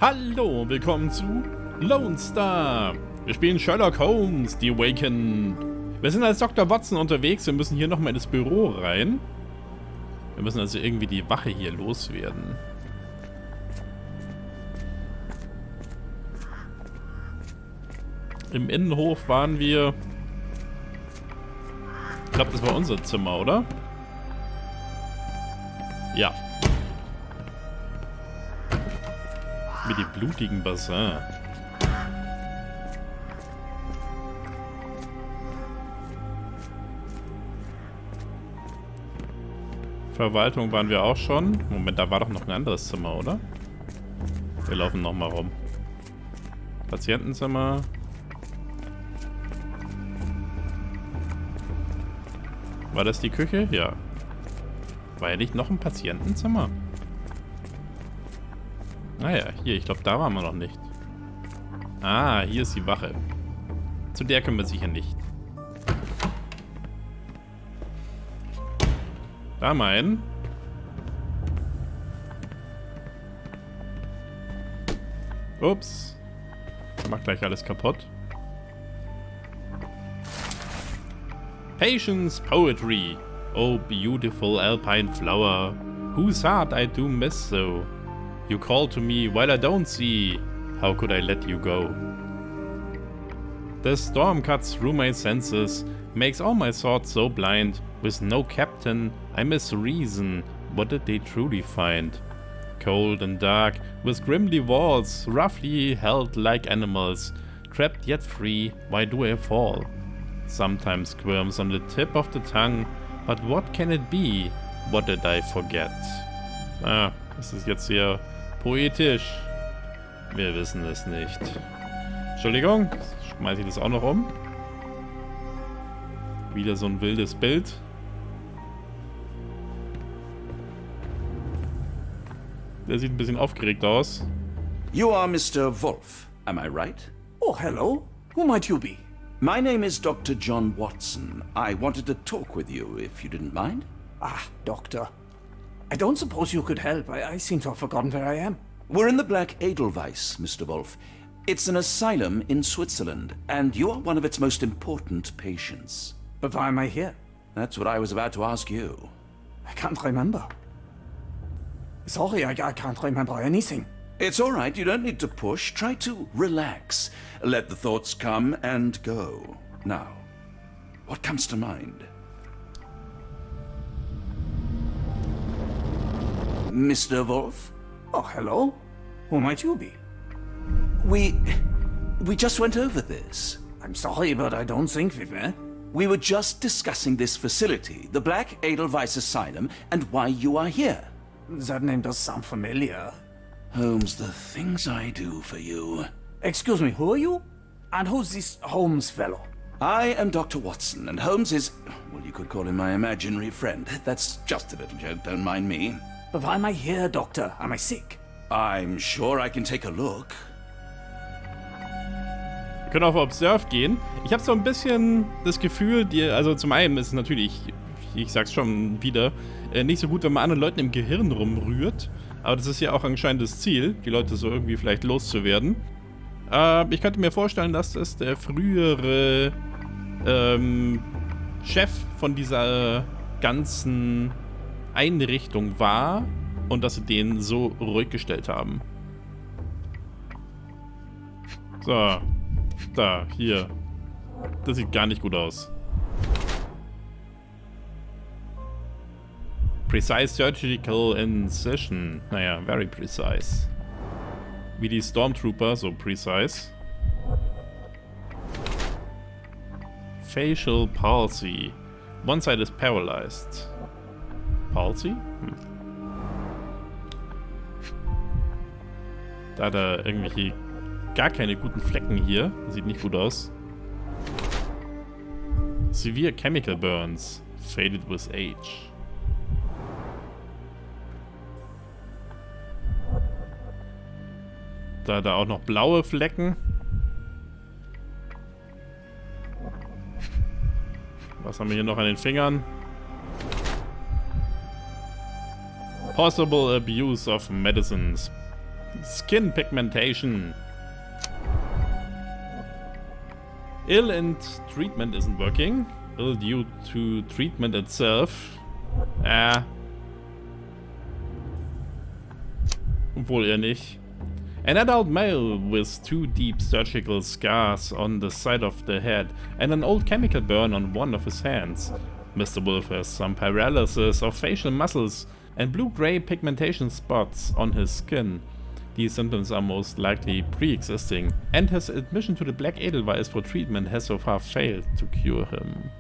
Hallo, willkommen zu Lonestar. Wir spielen Sherlock Holmes, The Awaken. Wir sind als Dr. Watson unterwegs. Wir müssen hier nochmal in das Büro rein. Wir müssen also irgendwie die Wache hier loswerden. Im Innenhof waren wir... Ich glaube, das war unser Zimmer, oder? Ja. Mit dem blutigen Bassin. Verwaltung waren wir auch schon. Moment, da war doch noch ein anderes Zimmer, oder? Wir laufen nochmal rum. Patientenzimmer. War das die Küche? Ja. War ja nicht noch ein Patientenzimmer? Naja, hier, ich glaube, da waren wir noch nicht. Ah, hier ist die Wache. Zu der können wir sicher nicht. Da mein. Ups. Macht gleich alles kaputt. Patience Poetry. Oh, beautiful alpine flower. Whose heart I do miss so. You call to me while I don't see. How could I let you go? The storm cuts through my senses, makes all my thoughts so blind. With no captain, I miss reason. What did they truly find? Cold and dark, with grimly walls, roughly held like animals. Trapped yet free, why do I fall? Sometimes squirms on the tip of the tongue, but what can it be? What did I forget? Ah, das ist jetzt hier poetisch. Wir wissen es nicht. Entschuldigung, schmeiße ich das auch noch um. Wieder so ein wildes Bild. Der sieht ein bisschen aufgeregt aus. You are Mr. Wolf, am I right? Oh, hello. Who might you be? My name is Dr. John Watson. I wanted to talk with you, if you didn't mind. Ah, Doctor. I don't suppose you could help. I seem to have forgotten where I am. We're in the Black Edelweiss, Mr. Wolf. It's an asylum in Switzerland, and you are one of its most important patients. But why am I here? That's what I was about to ask you. I can't remember. Sorry, I can't remember anything. It's all right, you don't need to push. Try to relax. Let the thoughts come and go. Now, what comes to mind? Mr. Wolf? Oh, hello. Who might you be? We just went over this. I'm sorry, but I don't think we've met. We were just discussing this facility, the Black Edelweiss Asylum, and why you are here. That name does sound familiar. Holmes, the things I do for you. Excuse me, who are you? And who's this Holmes fellow? I am Dr. Watson, and Holmes is, well, you could call him my imaginary friend. That's just a little joke, don't mind me. But why am I here, Doctor? Am I sick? I'm sure I can take a look. Wir können auf Observe gehen. Ich habe so ein bisschen das Gefühl, also zum einen ist es natürlich, ich sag's schon wieder, nicht so gut, wenn man anderen Leuten im Gehirn rumrührt. Aber das ist ja auch anscheinend das Ziel, die Leute so irgendwie vielleicht loszuwerden. Ich könnte mir vorstellen, dass das der frühere Chef von dieser ganzen Einrichtung war und dass sie den so ruhig gestellt haben. So, da, hier. Das sieht gar nicht gut aus. Precise Surgical Incision. Naja, very precise. Wie die Stormtrooper, so precise. Facial Palsy. One side is paralyzed. Palsy? Da hat er irgendwelche gar keine guten Flecken hier. Sieht nicht gut aus. Severe Chemical Burns. Faded with age. Da hat er auch noch blaue Flecken. Was haben wir hier noch an den Fingern? Possible abuse of medicines. Skin pigmentation. Ill and treatment isn't working. Ill due to treatment itself. Obwohl eher nicht. An adult male with 2 deep surgical scars on the side of the head and an old chemical burn on one of his hands. Mr. Wolf has some paralysis of facial muscles and blue-gray pigmentation spots on his skin. These symptoms are most likely pre-existing, and his admission to the Black Edelweiss for treatment has so far failed to cure him.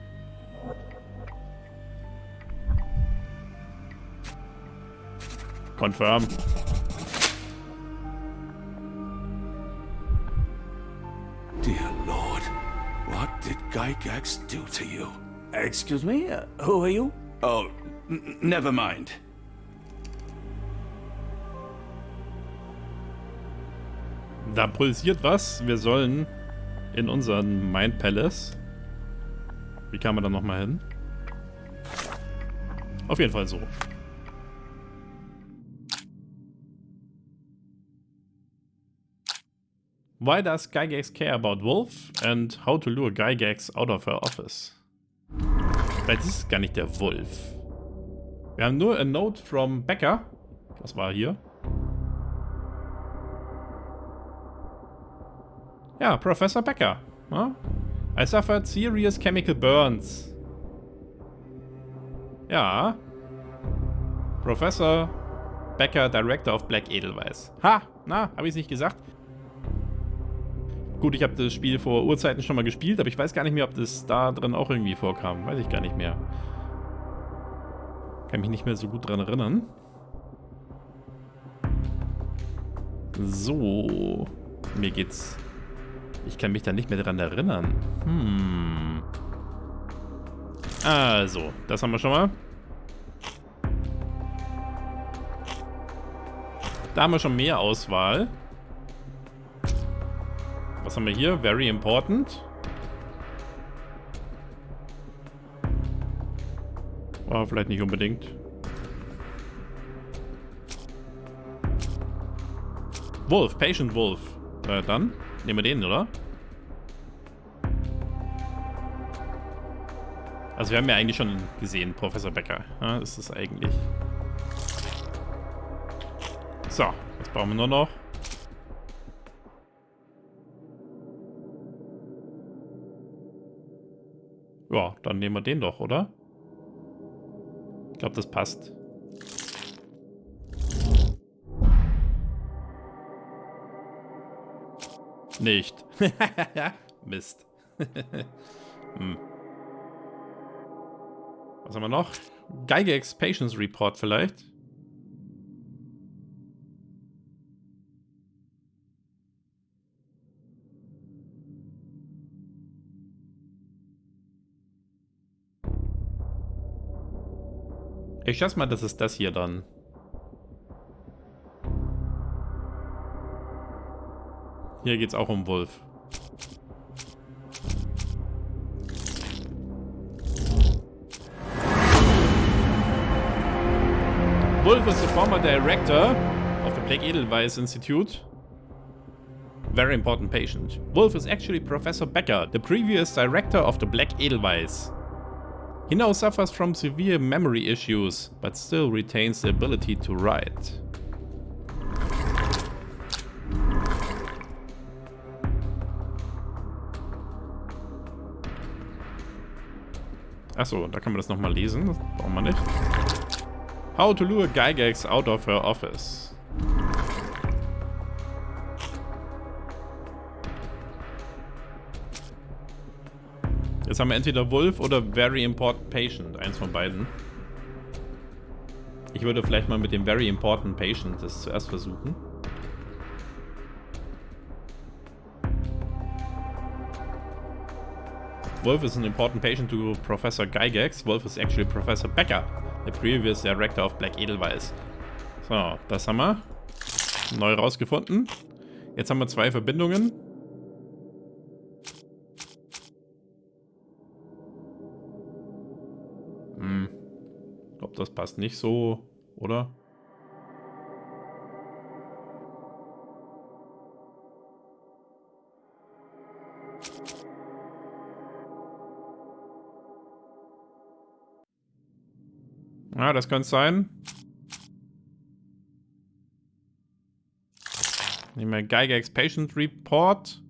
Confirm. Dear Lord, what did Gygax do to you? Excuse me? Who are you? Oh, never mind. Da pulsiert was. Wir sollen in unseren Mind Palace. Wie kam man da nochmal hin? Auf jeden Fall so. Why does Gygax care about Wolf and how to lure Gygax out of her office? Vielleicht ist es gar nicht der Wolf. Wir haben nur a note from Becker. Das war hier. Ja, Professor Becker. Ja? I suffered serious chemical burns. Ja. Professor Becker, Director of Black Edelweiss. Ha! Na, habe ich es nicht gesagt? Gut, ich habe das Spiel vor Urzeiten schon mal gespielt, aber ich weiß gar nicht mehr, ob das da drin auch irgendwie vorkam. Weiß ich gar nicht mehr. Kann mich nicht mehr so gut dran erinnern. So. Mir geht's... Ich kann mich da nicht mehr dran erinnern. Also, das haben wir schon mal. Da haben wir schon mehr Auswahl. Was haben wir hier? Very important. War vielleicht nicht unbedingt. Wolf, Patient Wolf. Dann nehmen wir den, oder? Also wir haben ja eigentlich schon gesehen, Professor Becker. Ja, ist es eigentlich. So, was brauchen wir nur noch? Ja, dann nehmen wir den doch, oder? Ich glaube, das passt. Nicht. Mist. Was haben wir noch? Gygax Patience Report vielleicht? Ich schätze mal, das ist das hier dann. Hier geht's auch um Wolf. Wolf is the former director of the Black Edelweiss Institute. Very important patient. Wolf is actually Professor Becker, the previous director of the Black Edelweiss. He now suffers from severe memory issues, but still retains the ability to write. Achso, da kann man das nochmal lesen. Das brauchen wir nicht. How to lure Gygax out of her office. Jetzt haben wir entweder Wolf oder Very Important Patient. Eins von beiden. Ich würde vielleicht mal mit dem Very Important Patient das zuerst versuchen. Wolf is an important patient to Professor Gygax. Wolf is actually Professor Becker, the previous director of Black Edelweiss. So, das haben wir. Neu rausgefunden. Jetzt haben wir zwei Verbindungen. Ich glaube, das passt nicht so, oder? Ja, das könnte es sein. Nehmen wir Gygax Patient Report.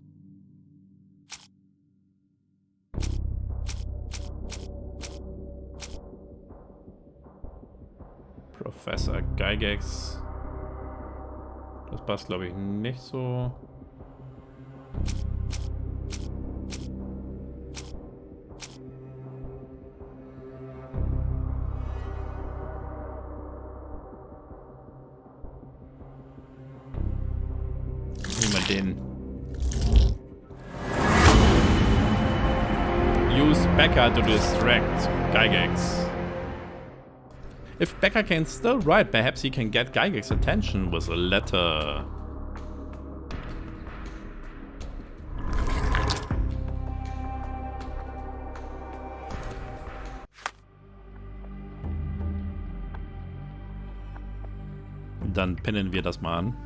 Professor Gygax. Das passt, glaube ich, nicht so. Den. Use Becker to distract Gygax. If Becker can still write, perhaps he can get Gygax's attention with a letter. Dann pinnen wir das mal an.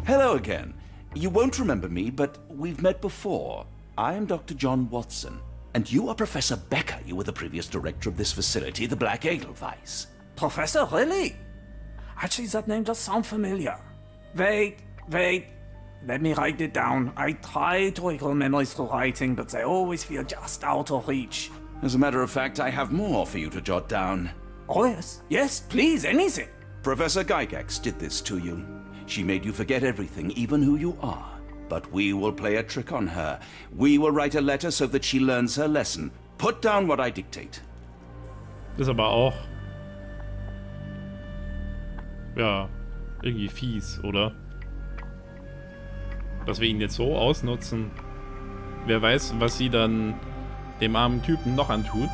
Hello again. You won't remember me, but we've met before. I am Dr. John Watson, and you are Professor Becker. You were the previous director of this facility, the Black Edelweiss. Professor, really? Actually, that name does sound familiar. Wait. Let me write it down. I try to recall memories through writing, but they always feel just out of reach. As a matter of fact, I have more for you to jot down. Oh, yes. Yes, please, anything. Professor Gygax did this to you. She made you forget everything, even who you are. But we will play a trick on her. We will write a letter so that she learns her lesson. Put down what I dictate. Ist aber auch... ja, irgendwie fies, oder? Dass wir ihn jetzt so ausnutzen. Wer weiß, was sie dann dem armen Typen noch antut.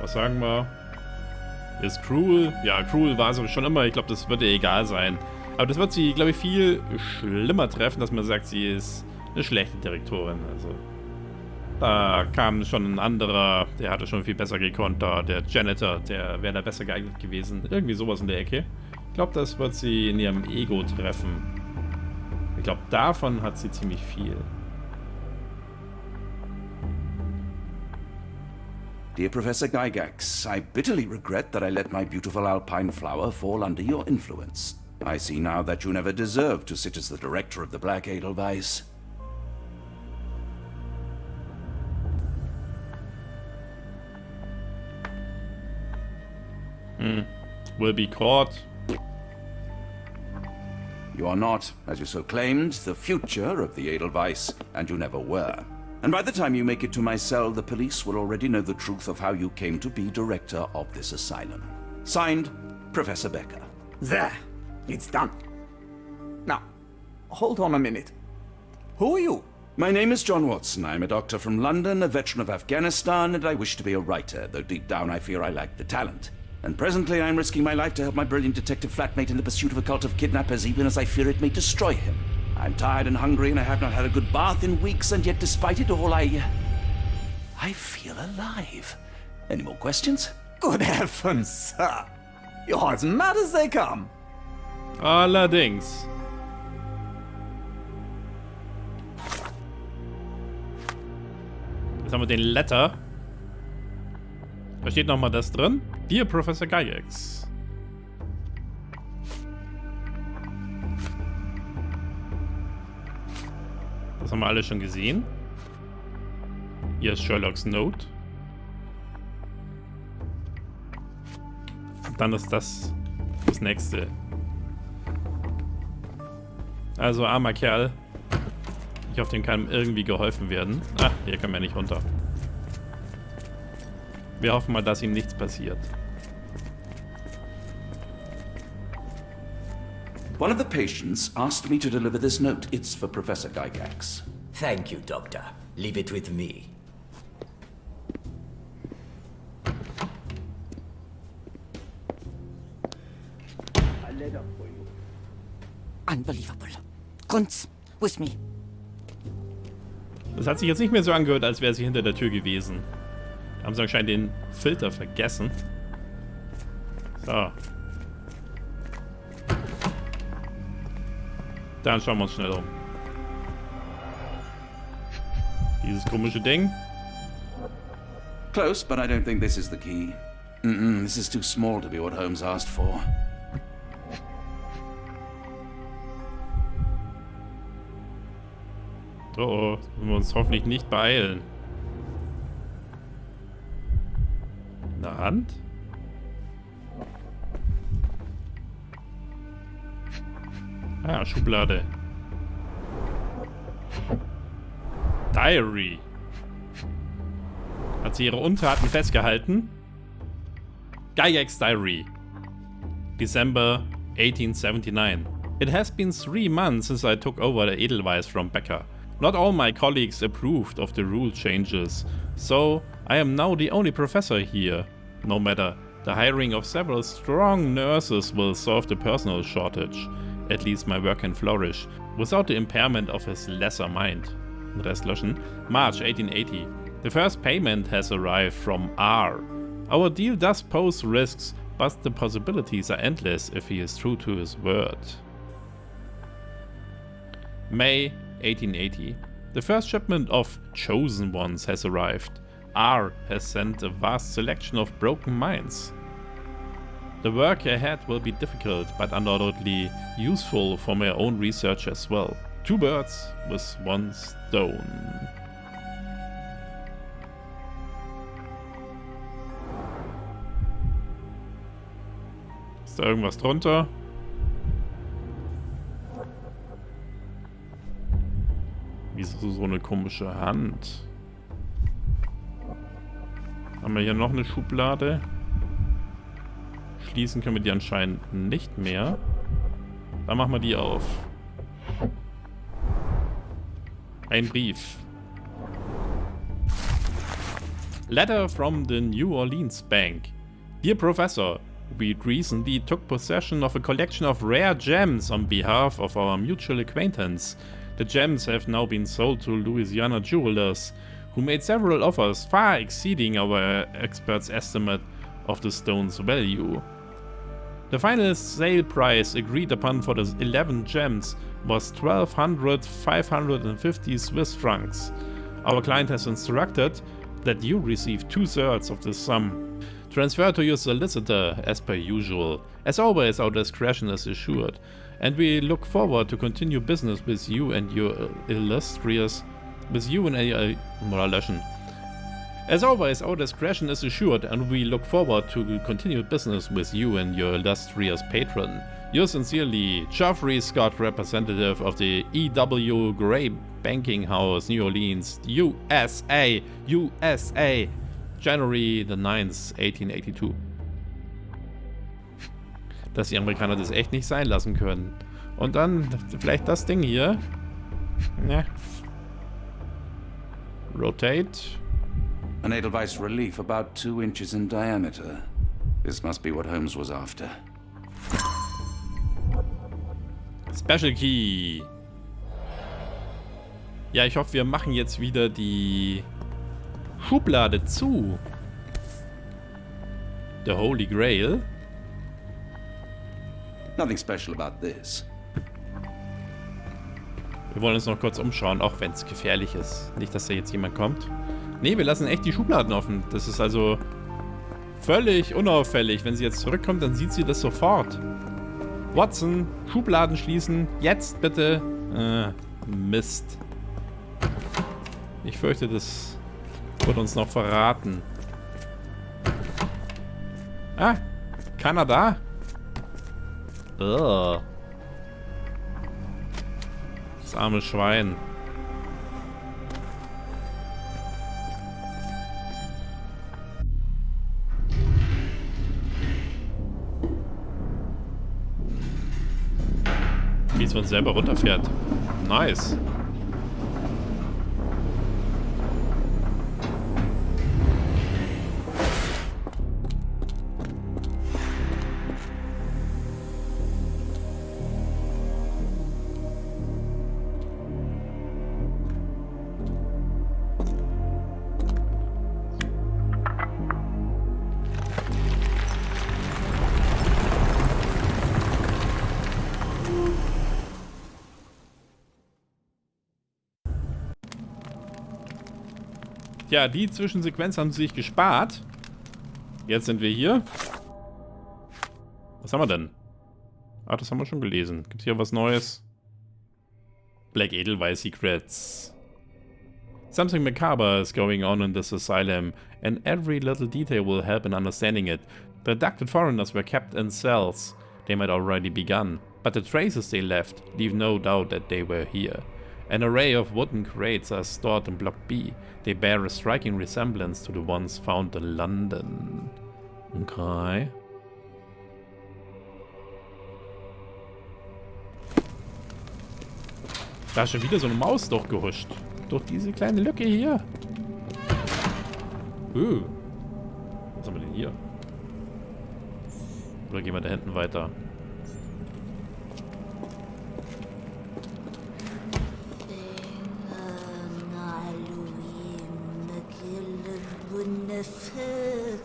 Was sagen wir? Ist cruel? Ja, cruel war sie schon immer. Ich glaube, das wird ihr egal sein. Aber das wird sie, glaube ich, viel schlimmer treffen, dass man sagt, sie ist eine schlechte Direktorin. Also, da kam schon ein anderer, der hatte schon viel besser gekonnt. Der Janitor, der wäre da besser geeignet gewesen. Irgendwie sowas in der Ecke. Ich glaube, das wird sie in ihrem Ego treffen. Ich glaube, davon hat sie ziemlich viel. Dear Professor Gygax, I bitterly regret that I let my beautiful alpine flower fall under your influence. I see now that you never deserved to sit as the director of the Black Edelweiss. Will be caught. You are not, as you so claimed, the future of the Edelweiss, and you never were. And by the time you make it to my cell, the police will already know the truth of how you came to be director of this asylum. Signed, Professor Becker. There. It's done. Now, hold on a minute. Who are you? My name is John Watson. I'm a doctor from London, a veteran of Afghanistan, and I wish to be a writer, though deep down I fear I lack the talent. And presently I'm risking my life to help my brilliant detective flatmate in the pursuit of a cult of kidnappers, even as I fear it may destroy him. I'm tired and hungry, and I have not had a good bath in weeks, and yet despite it all, I feel alive. Any more questions? Good heavens, sir. You're as mad as they come. Allerdings. Jetzt haben wir den Letter. Da steht nochmal das drin. Dear Professor Gygax. Das haben wir alle schon gesehen. Hier ist Sherlocks Note. Und dann ist das nächste. Also, armer Kerl. Ich hoffe, dem kann irgendwie geholfen werden. Ah, hier können wir nicht runter. Wir hoffen mal, dass ihm nichts passiert. One of the patients asked me to deliver this note. It's for Professor Gygax. Thank you, Doctor. Leave it with me. A letter for you. Unbelievable. Kunz, with me. Das hat sich jetzt nicht mehr so angehört, als wäre sie hinter der Tür gewesen. Da haben sie anscheinend den Filter vergessen. So. Dann schauen wir uns schnell um. Dieses komische Ding. Close, but I don't think this is the key. This is too small to be what Holmes asked for. Oh, müssen wir uns hoffentlich nicht beeilen. Eine Hand? Ah, Schublade. Diary. Hat sie ihre Untaten festgehalten? Gygax Diary. December 1879. It has been 3 months since I took over the Edelweiss from Becker. Not all my colleagues approved of the rule changes, so I am now the only professor here. No matter, the hiring of several strong nurses will solve the personnel shortage. At least my work can flourish, without the impairment of his lesser mind. Rest löschen. March 1880. The first payment has arrived from R. Our deal does pose risks, but the possibilities are endless if he is true to his word. May 1880. The first shipment of chosen ones has arrived. R has sent a vast selection of broken minds. The work ahead will be difficult, but undoubtedly useful for my own research as well. 2 birds with 1 stone. Ist da irgendwas drunter? Wieso so eine komische Hand? Haben wir hier noch eine Schublade? Schließen können wir die anscheinend nicht mehr. Dann machen wir die auf. Ein Brief. Letter from the New Orleans Bank. Dear Professor, we recently took possession of a collection of rare gems on behalf of our mutual acquaintance. The gems have now been sold to Louisiana jewelers, who made several offers far exceeding our experts' estimate of the stone's value. The final sale price agreed upon for the 11 gems was 12,550 Swiss francs. Our client has instructed that you receive 2/3 of the sum. Transfer to your solicitor as per usual. As always, our discretion is assured, and we look forward to continue business with you and your illustrious... As always, our discretion is assured, and we look forward to continue business with you and your illustrious patron. Yours sincerely, Geoffrey Scott, representative of the E.W. Gray Banking House, New Orleans, USA, January the 9th, 1882. Dass die Amerikaner das echt nicht sein lassen können. Und dann vielleicht das Ding hier. Ne. Rotate. An Edelweiss relief about 2 inches in diameter. This must be what Holmes was after. Special Key. Ja, ich hoffe, wir machen jetzt wieder die Schublade zu. The Holy Grail. Nothing special about this. Wir wollen uns noch kurz umschauen, auch wenn es gefährlich ist. Nicht, dass da jetzt jemand kommt. Ne, wir lassen echt die Schubladen offen. Das ist also völlig unauffällig. Wenn sie jetzt zurückkommt, dann sieht sie das sofort. Watson, Schubladen schließen. Jetzt bitte. Mist. Ich fürchte, das wird uns noch verraten. Ah, keiner da? Ugh. Das arme Schwein. Wie es von selber runterfährt. Nice. Tja, die Zwischensequenz haben sie sich gespart. Jetzt sind wir hier. Was haben wir denn? Ah, das haben wir schon gelesen. Gibt es hier was Neues? Black Edelweiss Secrets. Something macabre is going on in this asylum, and every little detail will help in understanding it. The abducted foreigners were kept in cells. They might already begun, but the traces they left leave no doubt that they were here. An array of wooden crates are stored in Block B. They bear a striking resemblance to the ones found in London. Okay. Da ist schon wieder so eine Maus durchgehuscht. Durch diese kleine Lücke hier. Was haben wir denn hier? Oder gehen wir da hinten weiter?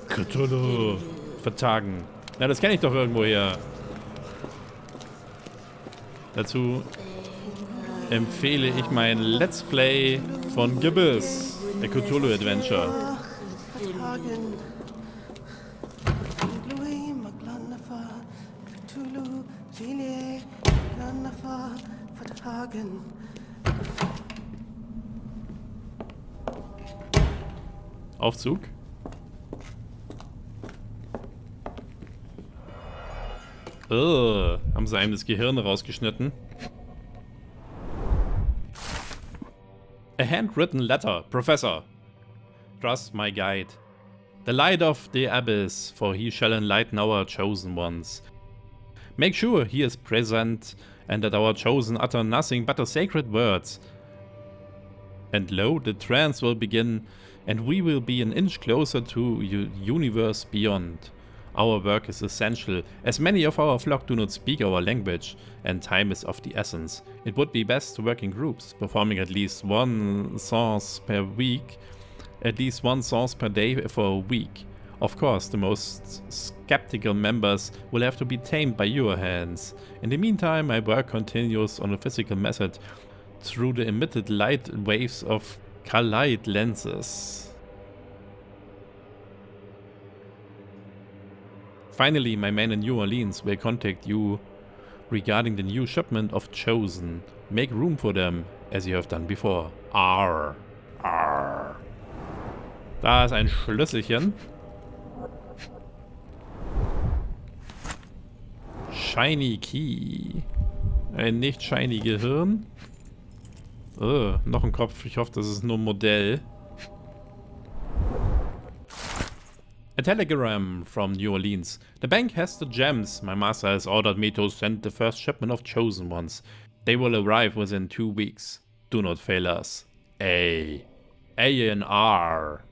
Cthulhu. Vertagen. Na, das kenne ich doch irgendwo her. Dazu empfehle ich mein Let's Play von Gibbs, der Cthulhu Adventure. Aufzug. Haben sie einem das Gehirn rausgeschnitten. A handwritten letter, Professor. Trust my guide. The light of the abyss, for he shall enlighten our chosen ones. Make sure he is present, and that our chosen utter nothing but the sacred words. And lo, the trance will begin, and we will be an inch closer to universe beyond. Our work is essential, as many of our flock do not speak our language, and time is of the essence. It would be best to work in groups, performing at least one seance per week, at least one seance per day for a week. Of course, the most skeptical members will have to be tamed by your hands. In the meantime, my work continues on a physical method through the emitted light waves of Kallite lenses. Finally, my men in New Orleans will contact you regarding the new shipment of Chosen. Make room for them, as you have done before. Arr. Arr. Da ist ein Schlüsselchen. Shiny Key. Ein nicht shiny Gehirn. Noch ein Kopf. Ich hoffe, das ist nur ein Modell. A telegram from New Orleans. The bank has the gems. My master has ordered me to send the first shipment of chosen ones. They will arrive within 2 weeks. Do not fail us. A. A and R.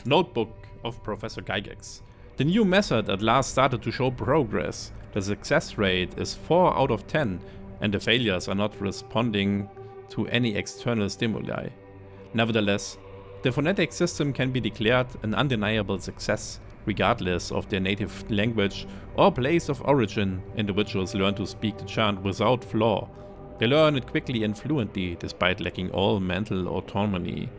Notebook of Professor Gygax. The new method at last started to show progress. The success rate is 4 out of 10, and the failures are not responding to any external stimuli. Nevertheless, the phonetic system can be declared an undeniable success. Regardless of their native language or place of origin, individuals learn to speak the chant without flaw. They learn it quickly and fluently, despite lacking all mental autonomy.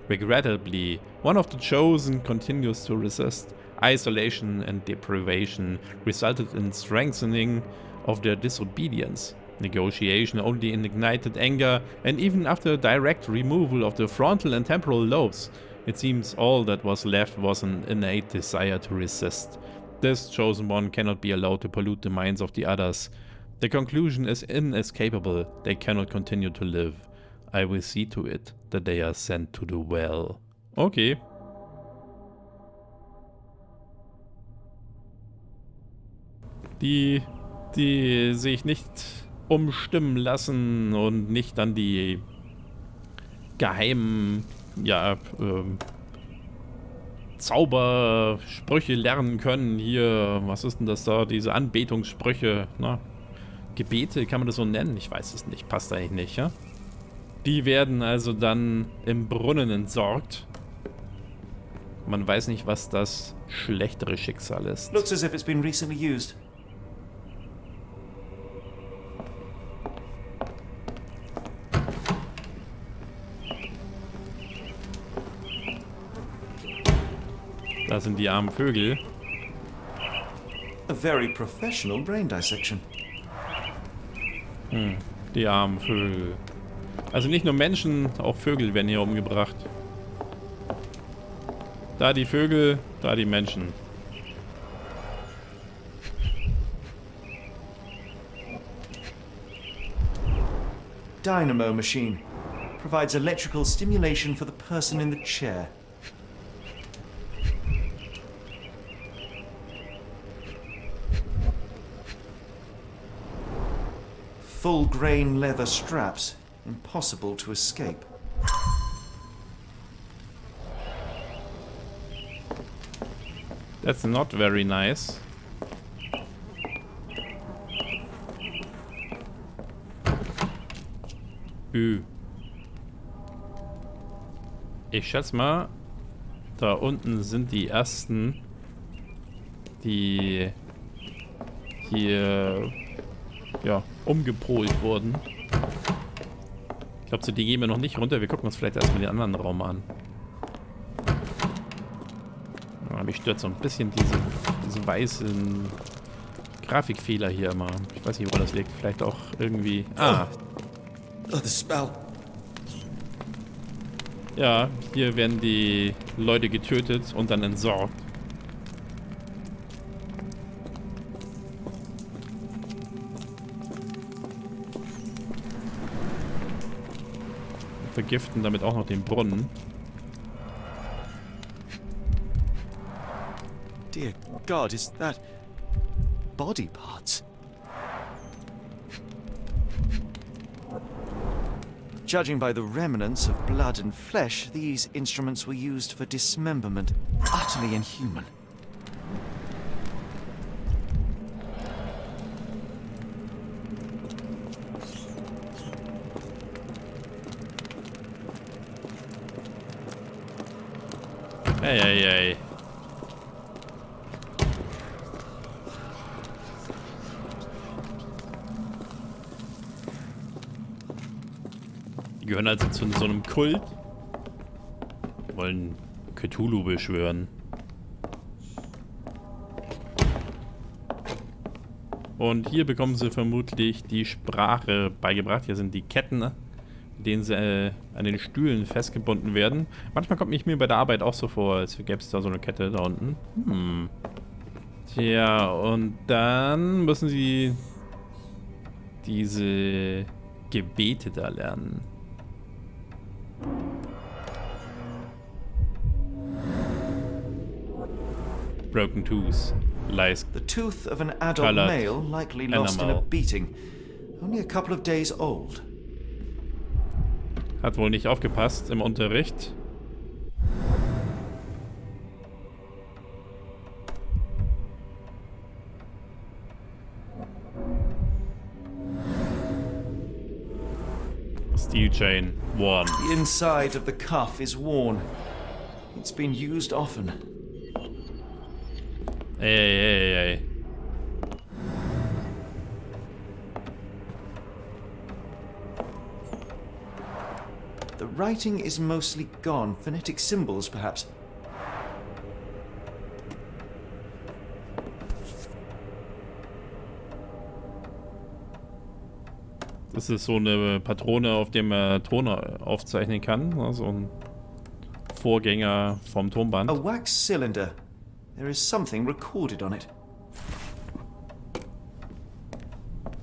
Regrettably, one of the chosen continues to resist. Isolation and deprivation resulted in strengthening of their disobedience. Negotiation only ignited anger, and even after direct removal of the frontal and temporal lobes, it seems all that was left was an innate desire to resist. This chosen one cannot be allowed to pollute the minds of the others. The conclusion is inescapable. They cannot continue to live. I will see to it that they are sent to the well. Okay. Die sich nicht umstimmen lassen und nicht dann die geheimen, Zaubersprüche lernen können. Hier, was ist denn das da? Diese Anbetungssprüche, ne? Gebete, kann man das so nennen? Ich weiß es nicht, passt eigentlich nicht, ja? Die werden also dann im Brunnen entsorgt. Man weiß nicht, was das schlechtere Schicksal ist. Looks as if it's been recently used. Da sind die armen Vögel. A very professional brain dissection. Die armen Vögel. Also nicht nur Menschen, auch Vögel werden hier umgebracht. Da die Vögel, da die Menschen. Dynamo machine. Provides electrical stimulation for the person in the chair. Full grain leather straps. Impossible to escape. That's not very nice. Ich schätze mal, da unten sind die ersten, die hier ja, umgepolt wurden. Ich glaube, zu die gehen wir noch nicht runter. Wir gucken uns vielleicht erstmal den anderen Raum an. Ja, mich stört so ein bisschen diese weißen Grafikfehler hier immer. Ich weiß nicht, wo das liegt. Vielleicht auch irgendwie... Ah. Oh, the spell. Ja, hier werden die Leute getötet und dann entsorgt. Vergiften damit auch noch den Brunnen. Dear God, is that body parts? Judging by the remnants of blood and flesh, these instruments were used for dismemberment. Utterly inhuman. Ey, ey, ey. Die gehören also zu so einem Kult. Wollen Cthulhu beschwören. Und hier bekommen sie vermutlich die Sprache beigebracht. Hier sind die Ketten, mit denen sie an den Stühlen festgebunden werden. Manchmal kommt mich mir bei der Arbeit auch so vor, als gäbe es da so eine Kette da unten. Tja, und dann müssen sie diese Gebete da lernen. Broken tooth lies The tooth of an adult Colored male, likely lost in a animal. beating. Only a couple of days old. Hat wohl nicht aufgepasst im Unterricht. Steel chain worn. The inside of the cuff is worn. It's been used often. Ey. The writing is mostly gone. Phonetic symbols, perhaps. Das ist so eine Patrone, auf der man Ton aufzeichnen kann. Also ein Vorgänger vom Tonband. A wax cylinder. There is something recorded on it.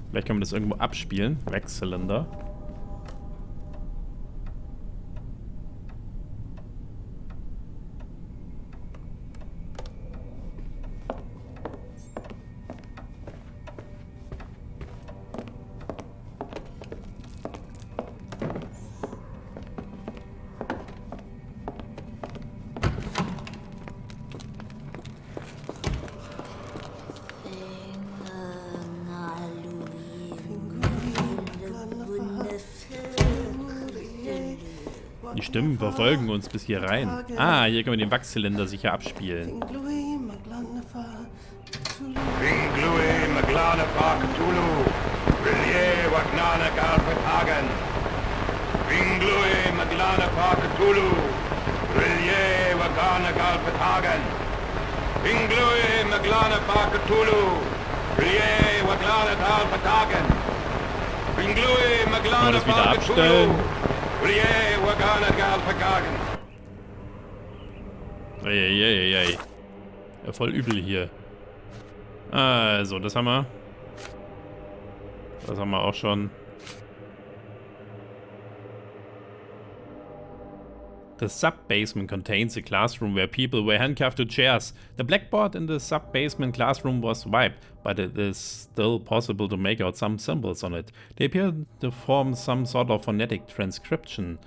Vielleicht kann man das irgendwo abspielen. Wechselnder. Die Stimmen verfolgen uns bis hier rein. Ah, hier können wir den Wachszylinder sicher abspielen. Pinglui Maglanefa Cthulhu, Relier Wagnane Galpetagen. Pinglui Maglanefa Cthulhu, Relier Wagnane Galpetagen. Pinglui Maglanefa Cthulhu, Relier Wagnane Galpetagen. Pinglui Maglanefa Cthulhu, Relier Wagnane Galpetagen. Eieieiei. Ja, voll übel hier. Also, das haben wir. Das haben wir auch schon. The sub-basement contains a classroom where people were handcuffed to chairs. The blackboard in the sub-basement classroom was wiped, but it is still possible to make out some symbols on it. They appear to form some sort of phonetic transcription.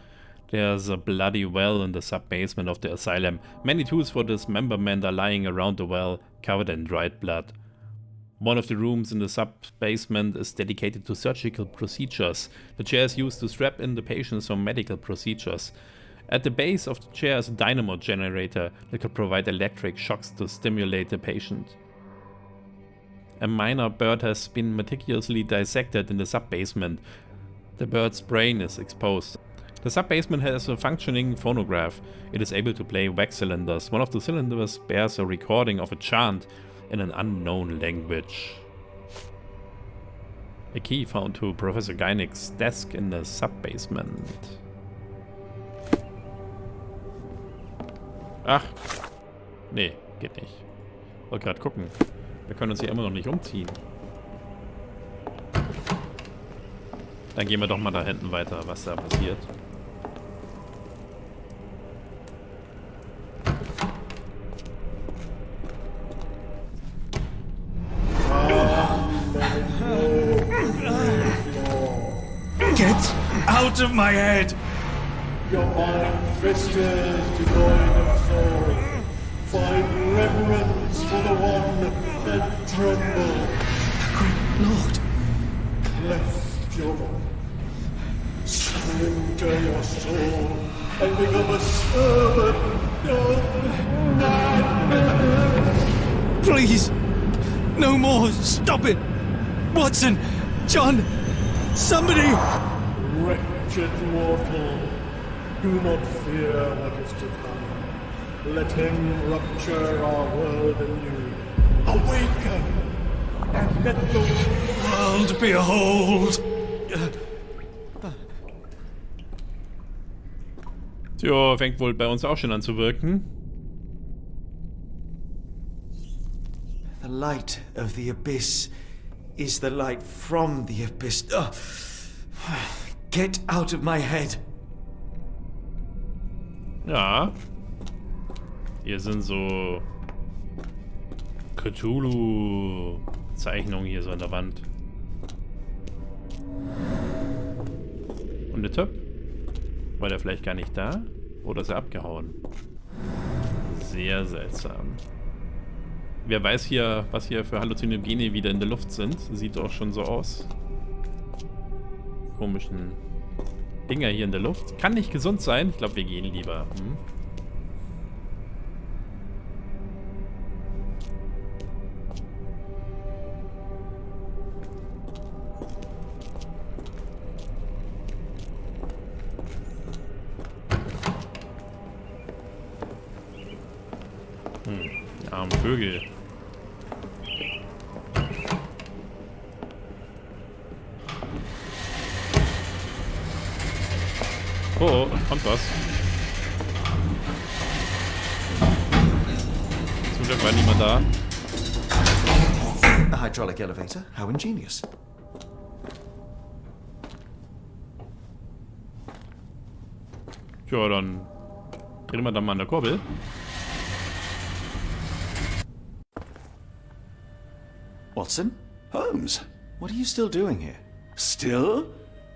There's a bloody well in the sub-basement of the asylum. Many tools for dismemberment are lying around the well, covered in dried blood. One of the rooms in the sub-basement is dedicated to surgical procedures. The chair is used to strap in the patients for medical procedures. At the base of the chair is a dynamo generator that could provide electric shocks to stimulate the patient. A minor bird has been meticulously dissected in the sub-basement. The bird's brain is exposed. The sub-basement has a functioning phonograph. It is able to play wax cylinders. One of the cylinders bears a recording of a chant in an unknown language. A key found to Professor Geinig's desk in the sub-basement. Ach, nee, geht nicht. Wollte gerade gucken. Wir können uns hier immer noch nicht umziehen. Dann gehen wir doch mal da hinten weiter, was da passiert. Get out of my head! Your mind festers, devoid of soul. Find reverence for the one that trembled. Great Lord! Cleft your surrender your soul and become a servant of madness. Please! No more! Stop it! Watson! John! Somebody! Wretched mortal, do not fear what is to come. Let him rupture our world anew. Awaken and let the World behold! Tja, fängt wohl bei uns auch schon an zu wirken. The light of the abyss is the light from the abyss. Get out of my head. Ja. Hier sind so Cthulhu-Zeichnungen hier so an der Wand. Und der Typ? War der vielleicht gar nicht da? Oder ist er abgehauen? Sehr seltsam. Wer weiß hier, was hier für Halluzinogene wieder in der Luft sind. Sieht auch schon so aus. Komischen Dinger hier in der Luft. Kann nicht gesund sein. Ich glaube, wir gehen lieber. Die armen Vögel. Oh, kommt was. Zum Glück war niemand da. A hydraulic elevator? How ingenious. Tja, dann drehen wir dann mal an der Kurbel. Watson? Holmes, What are you still doing here? still?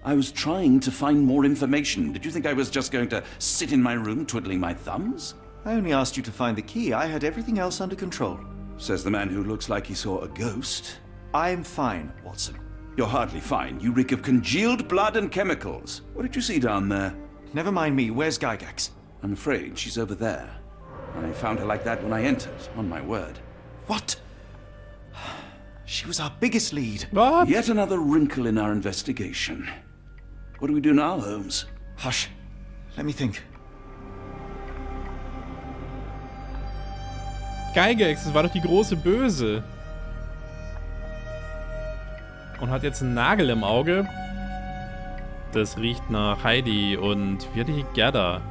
I was trying to find more information. Did you think I was just going to sit in my room twiddling my thumbs? I only asked you to find the key. I had everything else under control. Says the man who looks like he saw a ghost. I'm fine, Watson. You're hardly fine. You reek of congealed blood and chemicals. What did you see down there? Never mind me, where's Gygax? I'm afraid she's over there. I found her like that when I entered, on my word. What? She was our biggest lead. Was? Yet another wrinkle in our investigation. What do we do now, Holmes? Hush. Let me think. Gygax, das war doch die große Böse. Und hat jetzt einen Nagel im Auge. Das riecht nach Heidi und wie hat die Gerda?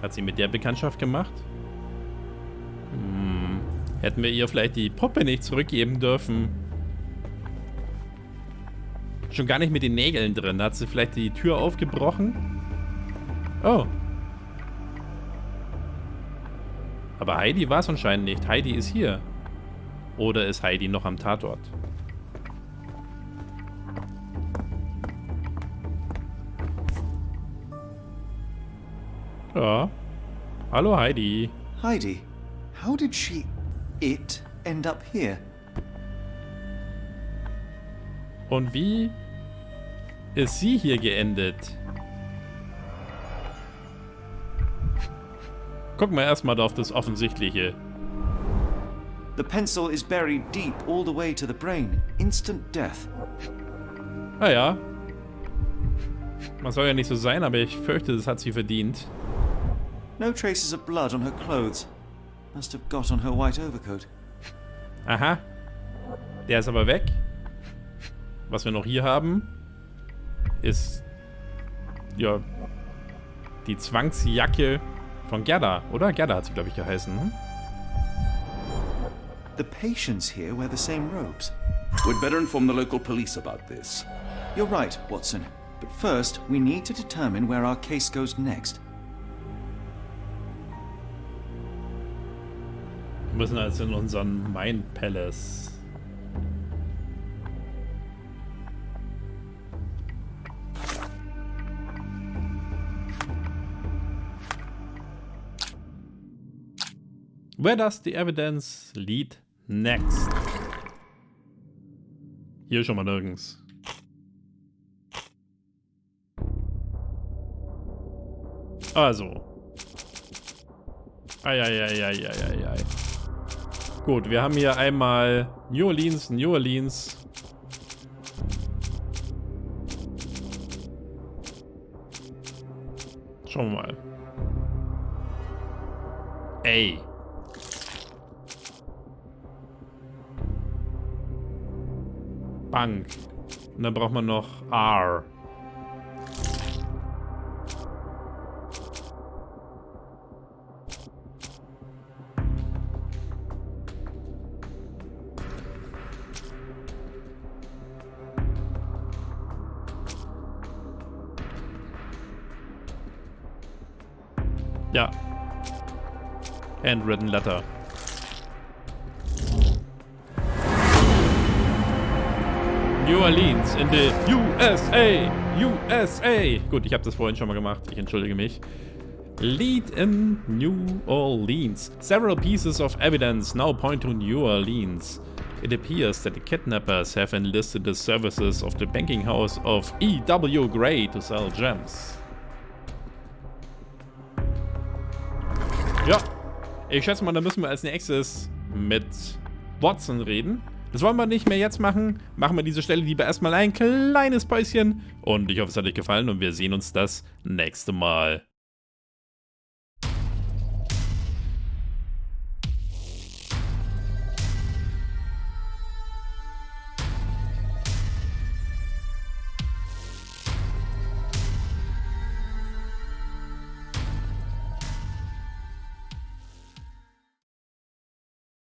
Hat sie mit der Bekanntschaft gemacht? Hätten wir ihr vielleicht die Puppe nicht zurückgeben dürfen? Schon gar nicht mit den Nägeln drin. Hat sie vielleicht die Tür aufgebrochen? Oh. Aber Heidi war es anscheinend nicht. Heidi ist hier. Oder ist Heidi noch am Tatort? Ja. Hallo Heidi. Heidi, how did it end up here? Und wie ist sie hier geendet? Gucken wir erstmal auf das Offensichtliche. The pencil is buried deep all the way to the brain. Instant death. Naja. Man soll ja nicht so sein, aber ich fürchte, das hat sie verdient. No traces of blood on her clothes. Must have got on her white overcoat. Aha. Der ist aber weg. Was wir noch hier haben, ist ja die Zwangsjacke von Gerda, oder? Gerda hat sie, glaube ich, geheißen. Hm? The patients here wear the same robes. We'd better inform the local police about this. You're right, Watson. But first, we need to determine where our case goes next. Wir müssen also in unseren Mind Palace. Where does the evidence lead next? Hier schon mal nirgends. Also. Eieieiei. Gut, wir haben hier einmal New Orleans. Schauen wir mal. Ey. Bank. Und dann braucht man noch R. Ja. Handwritten letter. New Orleans in the USA. Gut, ich habe das vorhin schon mal gemacht. Ich entschuldige mich. Lead in New Orleans. Several pieces of evidence now point to New Orleans. It appears that the kidnappers have enlisted the services of the banking house of E.W. Gray to sell gems. Ja, ich schätze mal, da müssen wir als nächstes mit Watson reden. Das wollen wir nicht mehr jetzt machen. Machen wir diese Stelle lieber erstmal ein kleines Päuschen. Und ich hoffe, es hat euch gefallen und wir sehen uns das nächste Mal.